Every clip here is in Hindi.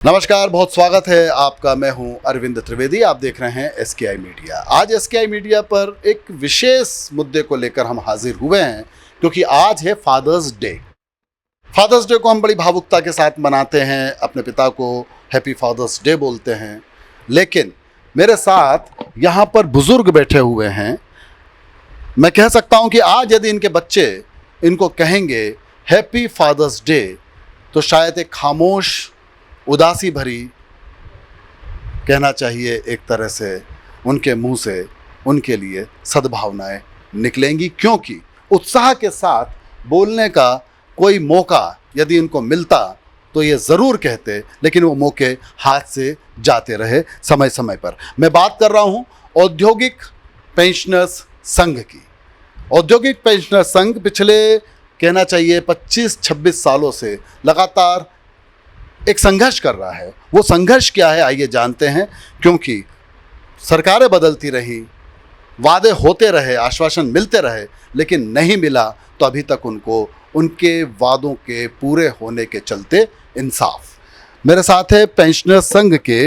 नमस्कार, बहुत स्वागत है आपका। मैं हूं अरविंद त्रिवेदी। आप देख रहे हैं एसकेआई मीडिया। आज एसकेआई मीडिया पर एक विशेष मुद्दे को लेकर हम हाजिर हुए हैं, क्योंकि आज है फादर्स डे। फादर्स डे को हम बड़ी भावुकता के साथ मनाते हैं, अपने पिता को हैप्पी फादर्स डे बोलते हैं। लेकिन मेरे साथ यहाँ पर बुजुर्ग बैठे हुए हैं। मैं कह सकता हूँ कि आज यदि इनके बच्चे इनको कहेंगे हैप्पी फादर्स डे, तो शायद एक खामोश उदासी भरी कहना चाहिए एक तरह से उनके मुंह से उनके लिए सद्भावनाएं निकलेंगी, क्योंकि उत्साह के साथ बोलने का कोई मौका यदि इनको मिलता तो ये ज़रूर कहते, लेकिन वो मौके हाथ से जाते रहे समय समय पर। मैं बात कर रहा हूँ औद्योगिक पेंशनर्स संघ की। औद्योगिक पेंशनर संघ पिछले कहना चाहिए 25-26 सालों से लगातार एक संघर्ष कर रहा है। वो संघर्ष क्या है, आइए जानते हैं। क्योंकि सरकारें बदलती रही, वादे होते रहे, आश्वासन मिलते रहे, लेकिन नहीं मिला तो अभी तक उनको उनके वादों के पूरे होने के चलते इंसाफ। मेरे साथ है पेंशनर संघ के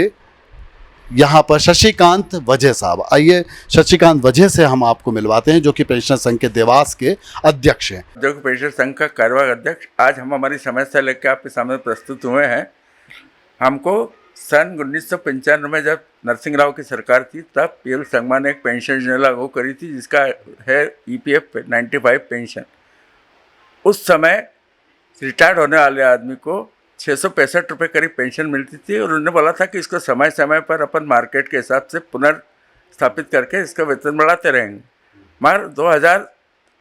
यहाँ पर शशिकांत वजह साहब। आइए शशिकांत वजह से हम आपको मिलवाते हैं, जो कि पेंशनर संघ के देवास के अध्यक्ष हैं। औद्योगिक पेंशनर संघ का कार्यवाहक अध्यक्ष। आज हम हमारी समस्या लेकर आपके सामने प्रस्तुत हुए हैं। हमको सन 1995 में जब नरसिंह राव की सरकार थी, तब पीएल संगमा ने एक पेंशन योजना लागू करी थी, जिसका है ईपीएफ 95 पेंशन। उस समय रिटायर्ड होने वाले आदमी को 665 रुपये करीब पेंशन मिलती थी, और उन्होंने बोला था कि इसको समय समय पर अपन मार्केट के हिसाब से पुनर्स्थापित करके इसका वेतन बढ़ाते रहेंगे। मगर 2000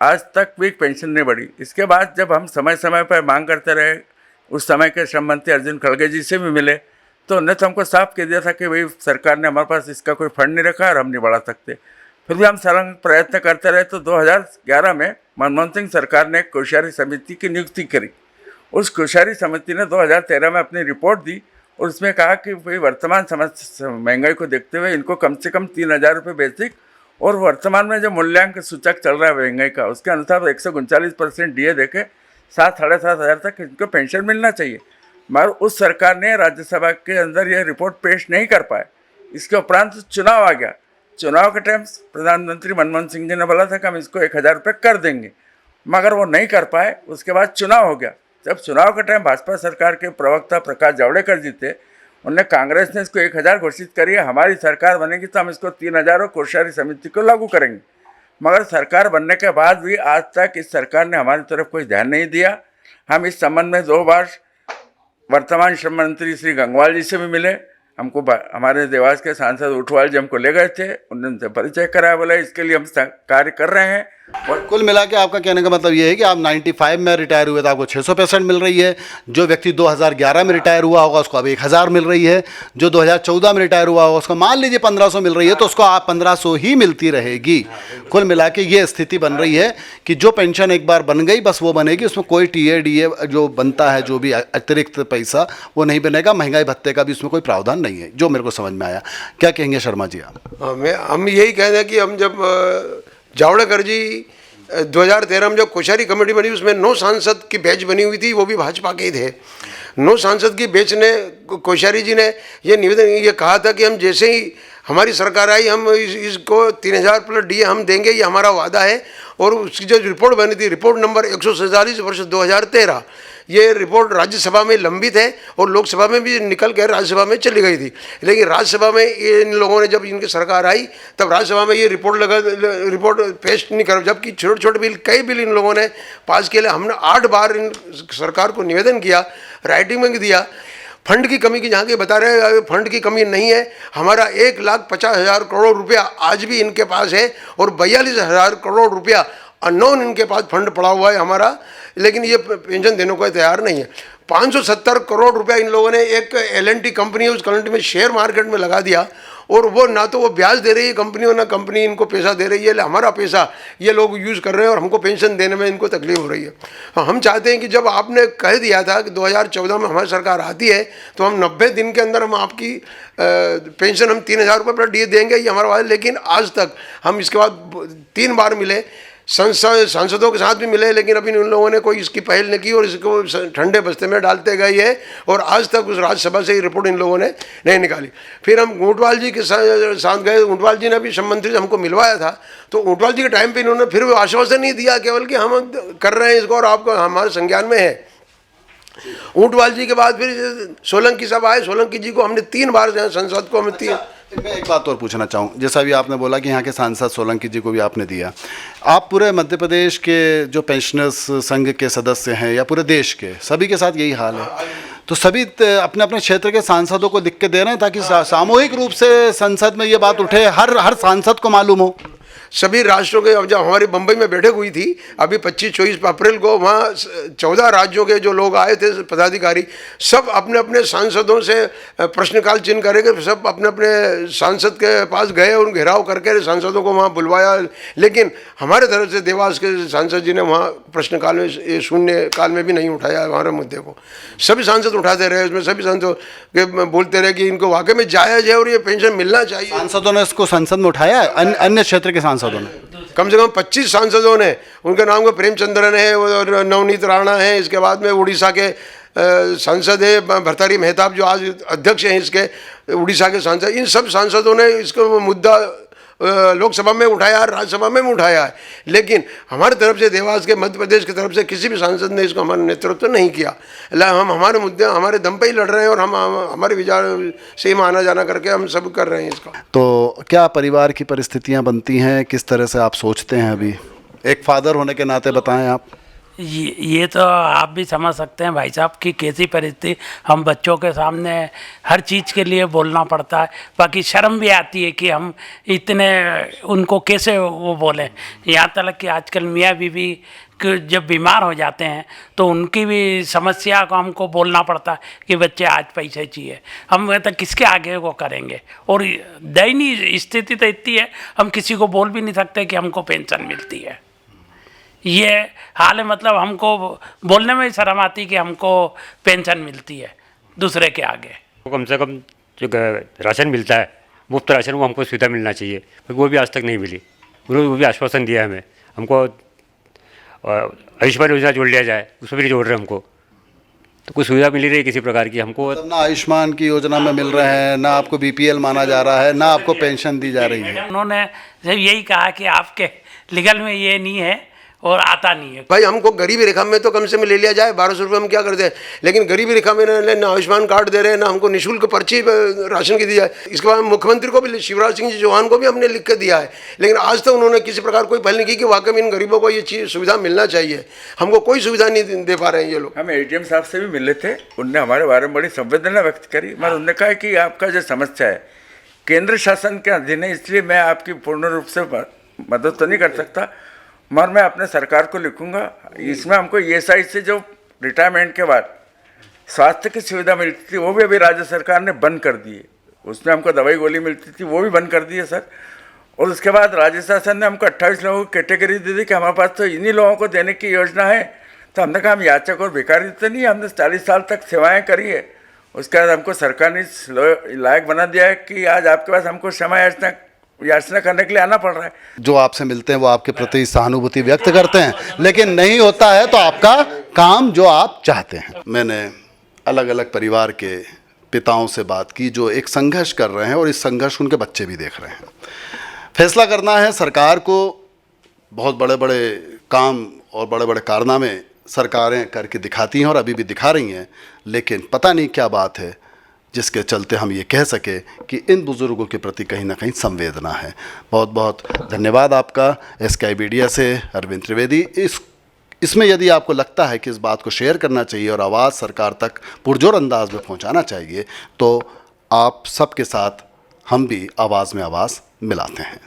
आज तक भी पेंशन नहीं बढ़ी। इसके बाद जब हम समय समय पर मांग करते रहे, उस समय के श्रम मंत्री अर्जुन खड़गे जी से भी मिले, तो उन्होंने तो हमको साफ कह दिया था कि भाई सरकार ने हमारे पास इसका कोई फंड नहीं रखा और हम नहीं बढ़ा सकते। फिर भी हम सरंग प्रयत्न करते रहे, तो 2011 में मनमोहन सिंह सरकार ने एक कोश्यारी समिति की नियुक्ति करी। उस कोश्यारी समिति ने 2013 में अपनी रिपोर्ट दी, और उसमें कहा कि भाई वर्तमान महंगाई को देखते हुए इनको कम से कम 3000 रुपये बेसिक, और वर्तमान में जो मूल्यांक सूचक चल रहा है महंगाई का, उसके अनुसार 139% डीए देके 7-7.5 हज़ार तक इनको पेंशन मिलना चाहिए। मगर उस सरकार ने राज्यसभा के अंदर यह रिपोर्ट पेश नहीं कर पाए। इसके उपरांत चुनाव आ गया। चुनाव के टाइम प्रधानमंत्री मनमोहन सिंह जी ने बोला था कि हम इसको 1000 रुपये कर देंगे, मगर वो नहीं कर पाए। उसके बाद चुनाव हो गया। जब चुनाव के टाइम भाजपा सरकार के प्रवक्ता प्रकाश जावड़ेकर जी थे, उन्होंने कांग्रेस ने इसको 1000 घोषित करी है, हमारी सरकार बनेगी तो हम इसको 3000 और कोश्यारी समिति को लागू करेंगे। मगर सरकार बनने के बाद भी आज तक इस सरकार ने हमारी तरफ कोई ध्यान नहीं दिया। हम इस संबंध में 2 बार वर्तमान श्रम मंत्री श्री गंगवाल जी से भी मिले। हमको हमारे देवास के सांसद उठवाल जी हमको ले गए थे, उन्होंने उनसे परिचय कराया, बोला इसके लिए हम कार्य कर रहे हैं। और कुल मिला के आपका कहने का मतलब ये है कि आप 95 में रिटायर हुए तो आपको 665 मिल रही है। जो व्यक्ति 2011 में रिटायर हुआ होगा उसको अब 1000 मिल रही है। जो 2014 में रिटायर हुआ होगा उसको मान लीजिए 1500 मिल रही है, तो उसको आप 1500 ही मिलती रहेगी। कुल मिला के ये स्थिति बन रही है कि जो पेंशन एक बार बन गई बस वो बनेगी, उसमें कोई टीए डीए जो बनता है, जो भी अतिरिक्त पैसा, वो नहीं बनेगा। महंगाई भत्ते का भी उसमें कोई प्रावधान नहीं है, जो मेरे को समझ में आया। क्या कहेंगे शर्मा जी आप? हम यही कह रहे हैं कि हम जब जावड़ेकर जी 2013 में जो कोश्यारी कमेटी बनी, उसमें 9 सांसद की बेंच बनी हुई थी, वो भी भाजपा के ही थे। 9 सांसद की बेंच ने, कोश्यारी जी ने ये निवेदन ये कहा था कि हम जैसे ही हमारी सरकार आई, हम इसको 3000 प्लस डीए हम देंगे, ये हमारा वादा है। और उसकी जो रिपोर्ट बनी थी, रिपोर्ट नंबर 147 वर्ष 2013, ये रिपोर्ट राज्यसभा में लंबित है और लोकसभा में भी निकल कर राज्यसभा में चली गई थी। लेकिन राज्यसभा में इन लोगों ने, जब इनकी सरकार आई, तब राज्यसभा में ये रिपोर्ट पेश नहीं कर, जबकि छोटे छोटे बिल, कई बिल इन लोगों ने पास किए। हमने 8 बार इन सरकार को निवेदन किया, राइटिंग में दिया। फंड की कमी की जहाँ के बता रहे हैं, फंड की कमी नहीं है। हमारा 1,50,000 करोड़ रुपया आज भी इनके पास है, और 42,000 करोड़ रुपया अननोन इनके पास फंड पड़ा हुआ है हमारा, लेकिन ये पेंशन देने को तैयार नहीं है। 570 करोड़ रुपया इन लोगों ने एक एल&टी कंपनी है, उस कंपनी में शेयर मार्केट में लगा दिया, और वो ना तो वो ब्याज दे रही है कंपनी, और ना कंपनी इनको पैसा दे रही है। हमारा पैसा ये लोग यूज़ कर रहे हैं, और हमको पेंशन देने में इनको तकलीफ हो रही है। हम चाहते हैं कि जब आपने कह दिया था कि 2014 में हमारी सरकार आती है, तो हम 90 दिन के अंदर हम आपकी पेंशन हम 3000 रुपये पर डीए देंगे, ये हमारा वादा। लेकिन आज तक हम इसके बाद 3 बार मिले, सांसदों के साथ भी मिले, लेकिन अभी उन लोगों ने कोई इसकी पहल नहीं की और इसको ठंडे बस्ते में डालते गए है और आज तक उस राज्यसभा से ही रिपोर्ट इन लोगों ने नहीं निकाली। फिर हम ऊंटवाल जी के साथ गए, ऊंटवाल जी ने भी श्रम मंत्री से हमको मिलवाया था, तो ऊंटवाल जी के टाइम पे इन्होंने फिर वो आश्वासन नहीं दिया केवल कि हम कर रहे हैं इसको और आपको हमारे संज्ञान में है। ऊंटवाल जी के बाद फिर सोलंकी साहब आए, सोलंकी जी को हमने 3 बार संसद को हमें 3। मैं एक बात और पूछना चाहूँ, जैसा भी आपने बोला कि यहाँ के सांसद सोलंकी जी को भी आपने दिया, आप पूरे मध्य प्रदेश के जो पेंशनर्स संघ के सदस्य हैं या पूरे देश के सभी के साथ यही हाल है, तो सभी अपने अपने क्षेत्र के सांसदों को लिख के दे रहे हैं ताकि सामूहिक रूप से संसद में ये बात उठे, हर सांसद को मालूम हो। सभी राष्ट्रों के, अब जब हमारी बम्बई में बैठक हुई थी अभी 25-24 अप्रैल को, वहाँ 14 राज्यों के जो लोग आए थे पदाधिकारी, सब अपने अपने सांसदों से प्रश्नकाल चिन्ह करेंगे, सब अपने अपने सांसद के पास गए और घेराव करके सांसदों को वहाँ बुलवाया। लेकिन हमारे तरफ से देवास के सांसद जी ने वहाँ प्रश्नकाल में, शून्य काल में भी नहीं उठाया हमारे मुद्दे को। सभी सांसद उठाते रहे, उसमें सभी सांसद के बोलते रहे कि इनको वाकई में जायज़ है और ये पेंशन मिलना चाहिए। सांसदों ने इसको संसद में उठाया, अन्य क्षेत्र के सांसदों ने, कम से कम 25 सांसदों ने, उनके नाम को प्रेमचंद्रन है और नवनीत राणा है, इसके बाद में उड़ीसा के सांसद है भर्तारी मेहताब जो आज अध्यक्ष हैं इसके उड़ीसा के सांसद, इन सब सांसदों ने इसको मुद्दा लोकसभा में उठाया, राज्यसभा में उठाया है। लेकिन हमारी तरफ से, देवास के मध्य प्रदेश की तरफ से किसी भी सांसद ने इसको हमारा नेतृत्व नहीं किया। हम हमारे मुद्दे हमारे दम पे ही लड़ रहे हैं और हम हमारे विचार से ही आना जाना करके हम सब कर रहे हैं इसका। तो क्या परिवार की परिस्थितियां बनती हैं, किस तरह से आप सोचते हैं? अभी एक फादर होने के नाते बताएं आप। ये तो आप भी समझ सकते हैं भाई साहब कि कैसी परिस्थिति, हम बच्चों के सामने हर चीज़ के लिए बोलना पड़ता है, बाकी शर्म भी आती है कि हम इतने उनको कैसे वो बोलें। यहाँ तक कि आजकल मियाँ बीवी जब बीमार हो जाते हैं तो उनकी भी समस्या को हमको बोलना पड़ता है कि बच्चे आज पैसे चाहिए, हम तो किसके आगे वो करेंगे। और दयनीय स्थिति तो इतनी है, हम किसी को बोल भी नहीं सकते कि हमको पेंशन मिलती है। ये हाल है, मतलब हमको बोलने में ही शर्म आती कि हमको पेंशन मिलती है दूसरे के आगे। कम से कम जो राशन मिलता है, मुफ्त राशन, वो हमको सुविधा मिलना चाहिए, पर वो भी आज तक नहीं मिली। उन्होंने वो भी आश्वासन दिया हमें, हमको आयुष्मान योजना जोड़ लिया जाए, उसमें भी जोड़ रहे हमको, तो कुछ सुविधा मिल रही है किसी प्रकार की हमको। मतलब ना आयुष्मान की योजना में मिल रहे हैं, ना आपको बीपीएल माना जा रहा है, ना आपको पेंशन दी जा रही है। उन्होंने यही कहा कि आपके लीगल में ये नहीं है और आता नहीं है। भाई हमको गरीबी रेखा में तो कम से कम ले लिया जाए, 1200 रुपये हम क्या करते हैं, लेकिन गरीबी रेखा में ना आयुष्मान कार्ड दे रहे हैं, ना हमको निःशुल्क पर्ची राशन की दी जाए। इसके बाद मुख्यमंत्री को भी, शिवराज सिंह चौहान को भी हमने लिख के दिया है, लेकिन आज तक उन्होंने किसी प्रकार कोई पहल नहीं की कि वाकई में इन गरीबों को ये चीज़ सुविधा मिलना चाहिए। हमको कोई सुविधा नहीं दे पा रहे हैं ये लोग। हम एडीएम साहब से भी मिले थे, उनने हमारे बारे में बड़ी संवेदना व्यक्त करी, मगर उन्होंने कहा कि आपका जो समस्या है केंद्र शासन के अधीन है, इसलिए मैं आपकी पूर्ण रूप से मदद तो नहीं कर सकता, मगर मैं अपने सरकार को लिखूंगा। इसमें हमको ईएसआई से जो रिटायरमेंट के बाद स्वास्थ्य की सुविधा मिलती थी वो भी अभी राज्य सरकार ने बंद कर दी है। उसमें हमको दवाई गोली मिलती थी, वो भी बंद कर दी है सर। और उसके बाद राज्य शासन ने हमको 28 लोगों की कैटेगरी दे दी कि हमारे पास तो इन्हीं लोगों को देने की योजना है। तो हमने कहा हम याचक और भिखारी तो नहीं, हमने 40 साल तक सेवाएँ करी है। उसके बाद हमको सरकार ने लायक बना दिया है कि आज आपके पास हमको समय याचना करने के लिए आना पड़ रहा है। जो आपसे मिलते हैं वो आपके प्रति सहानुभूति व्यक्त करते हैं, लेकिन नहीं होता है तो आपका काम जो आप चाहते हैं। मैंने अलग अलग परिवार के पिताओं से बात की जो एक संघर्ष कर रहे हैं और इस संघर्ष उनके बच्चे भी देख रहे हैं। फैसला करना है सरकार को, बहुत बड़े बड़े काम और बड़े बड़े कारनामे सरकारें करके दिखाती हैं और अभी भी दिखा रही हैं, लेकिन पता नहीं क्या बात है जिसके चलते हम ये कह सके कि इन बुज़ुर्गों के प्रति कहीं ना कहीं संवेदना है। बहुत बहुत धन्यवाद आपका SKI मीडिया से अरविंद त्रिवेदी। इसमें यदि आपको लगता है कि इस बात को शेयर करना चाहिए और आवाज़ सरकार तक पुरजोर अंदाज में पहुंचाना चाहिए, तो आप सबके साथ हम भी आवाज़ में आवाज़ मिलाते हैं।